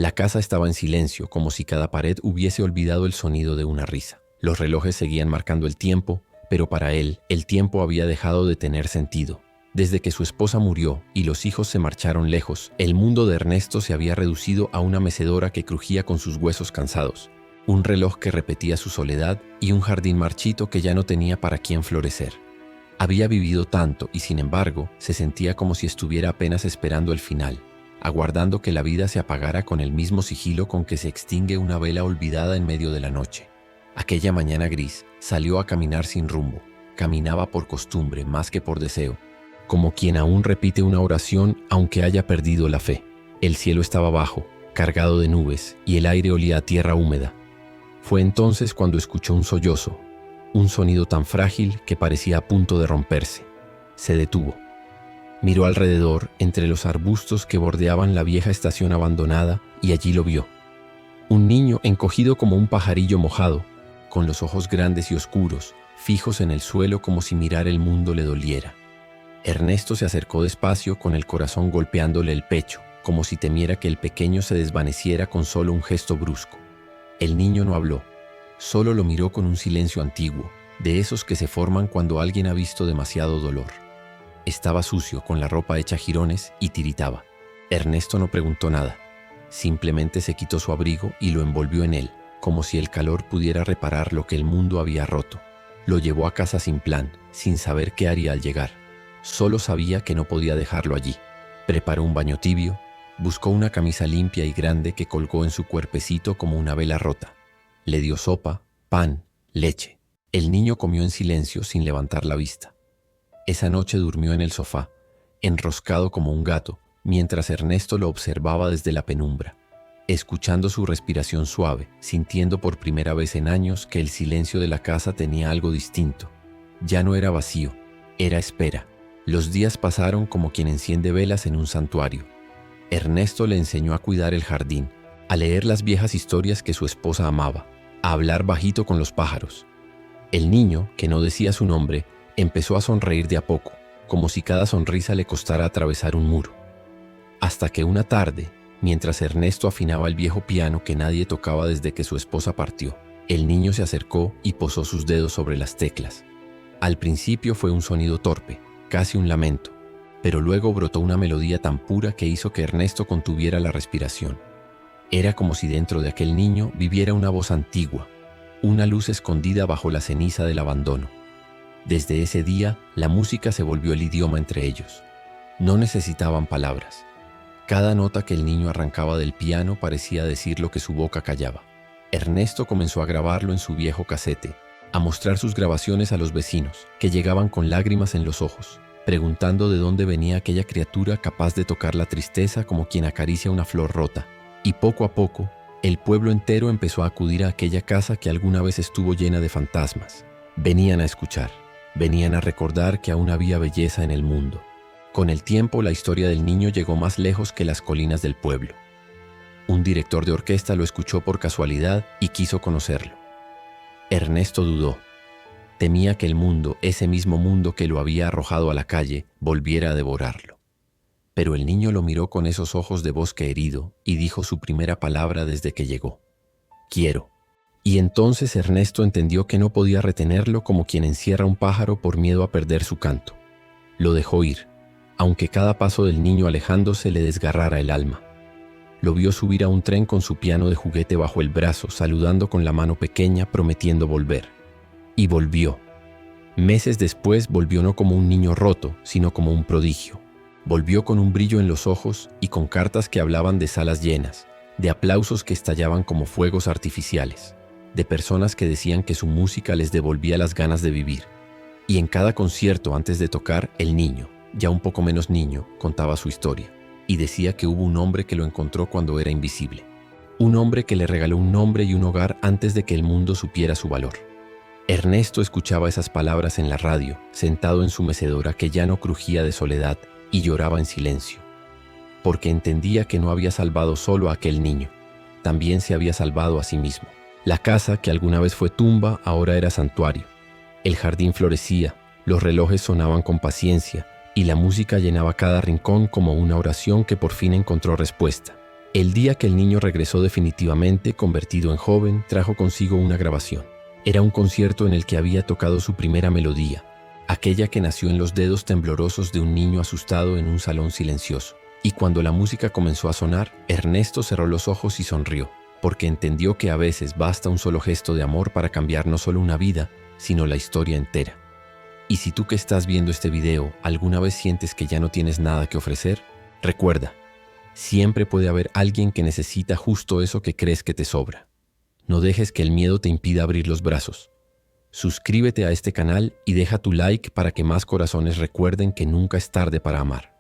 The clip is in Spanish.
La casa estaba en silencio, como si cada pared hubiese olvidado el sonido de una risa. Los relojes seguían marcando el tiempo, pero para él, el tiempo había dejado de tener sentido. Desde que su esposa murió y los hijos se marcharon lejos, el mundo de Ernesto se había reducido a una mecedora que crujía con sus huesos cansados, un reloj que repetía su soledad y un jardín marchito que ya no tenía para quién florecer. Había vivido tanto y, sin embargo, se sentía como si estuviera apenas esperando el final, aguardando que la vida se apagara con el mismo sigilo con que se extingue una vela olvidada en medio de la noche. Aquella mañana gris salió a caminar sin rumbo. Caminaba por costumbre más que por deseo, como quien aún repite una oración aunque haya perdido la fe. El cielo estaba bajo, cargado de nubes, y el aire olía a tierra húmeda. Fue entonces cuando escuchó un sollozo, un sonido tan frágil que parecía a punto de romperse. Se detuvo. Miró alrededor entre los arbustos que bordeaban la vieja estación abandonada y allí lo vio. Un niño encogido como un pajarillo mojado, con los ojos grandes y oscuros, fijos en el suelo como si mirar el mundo le doliera. Ernesto se acercó despacio con el corazón golpeándole el pecho, como si temiera que el pequeño se desvaneciera con solo un gesto brusco. El niño no habló, solo lo miró con un silencio antiguo, de esos que se forman cuando alguien ha visto demasiado dolor. Estaba sucio, con la ropa hecha jirones, y tiritaba. Ernesto no preguntó nada, simplemente se quitó su abrigo y lo envolvió en él, como si el calor pudiera reparar lo que el mundo había roto. Lo llevó a casa sin plan, sin saber qué haría al llegar. Solo sabía que no podía dejarlo allí. Preparó un baño tibio, buscó una camisa limpia y grande que colgó en su cuerpecito como una vela rota. Le dio sopa, pan, leche. El niño comió en silencio sin levantar la vista. Esa noche durmió en el sofá, enroscado como un gato, mientras Ernesto lo observaba desde la penumbra, escuchando su respiración suave, sintiendo por primera vez en años que el silencio de la casa tenía algo distinto. Ya no era vacío, era espera. Los días pasaron como quien enciende velas en un santuario. Ernesto le enseñó a cuidar el jardín, a leer las viejas historias que su esposa amaba, a hablar bajito con los pájaros. El niño, que no decía su nombre, empezó a sonreír de a poco, como si cada sonrisa le costara atravesar un muro. Hasta que una tarde, mientras Ernesto afinaba el viejo piano que nadie tocaba desde que su esposa partió, el niño se acercó y posó sus dedos sobre las teclas. Al principio fue un sonido torpe, casi un lamento, pero luego brotó una melodía tan pura que hizo que Ernesto contuviera la respiración. Era como si dentro de aquel niño viviera una voz antigua, una luz escondida bajo la ceniza del abandono. Desde ese día, la música se volvió el idioma entre ellos. No necesitaban palabras. Cada nota que el niño arrancaba del piano parecía decir lo que su boca callaba. Ernesto comenzó a grabarlo en su viejo casete, a mostrar sus grabaciones a los vecinos, que llegaban con lágrimas en los ojos, preguntando de dónde venía aquella criatura capaz de tocar la tristeza como quien acaricia una flor rota. Y poco a poco, el pueblo entero empezó a acudir a aquella casa que alguna vez estuvo llena de fantasmas. Venían a escuchar, venían a recordar que aún había belleza en el mundo. Con el tiempo, la historia del niño llegó más lejos que las colinas del pueblo. Un director de orquesta lo escuchó por casualidad y quiso conocerlo. Ernesto dudó. Temía que el mundo, ese mismo mundo que lo había arrojado a la calle, volviera a devorarlo. Pero el niño lo miró con esos ojos de bosque herido y dijo su primera palabra desde que llegó: «Quiero». Y entonces Ernesto entendió que no podía retenerlo como quien encierra un pájaro por miedo a perder su canto. Lo dejó ir, aunque cada paso del niño alejándose le desgarrara el alma. Lo vio subir a un tren con su piano de juguete bajo el brazo, saludando con la mano pequeña, prometiendo volver. Y volvió. Meses después volvió no como un niño roto, sino como un prodigio. Volvió con un brillo en los ojos y con cartas que hablaban de salas llenas, de aplausos que estallaban como fuegos artificiales, de personas que decían que su música les devolvía las ganas de vivir. Y en cada concierto antes de tocar, el niño, ya un poco menos niño, contaba su historia. Y decía que hubo un hombre que lo encontró cuando era invisible. Un hombre que le regaló un nombre y un hogar antes de que el mundo supiera su valor. Ernesto escuchaba esas palabras en la radio, sentado en su mecedora que ya no crujía de soledad, y lloraba en silencio. Porque entendía que no había salvado solo a aquel niño, también se había salvado a sí mismo. La casa, que alguna vez fue tumba, ahora era santuario. El jardín florecía, los relojes sonaban con paciencia, y la música llenaba cada rincón como una oración que por fin encontró respuesta. El día que el niño regresó definitivamente, convertido en joven, trajo consigo una grabación. Era un concierto en el que había tocado su primera melodía, aquella que nació en los dedos temblorosos de un niño asustado en un salón silencioso. Y cuando la música comenzó a sonar, Ernesto cerró los ojos y sonrió, porque entendió que a veces basta un solo gesto de amor para cambiar no solo una vida, sino la historia entera. Y si tú que estás viendo este video alguna vez sientes que ya no tienes nada que ofrecer, recuerda, siempre puede haber alguien que necesita justo eso que crees que te sobra. No dejes que el miedo te impida abrir los brazos. Suscríbete a este canal y deja tu like para que más corazones recuerden que nunca es tarde para amar.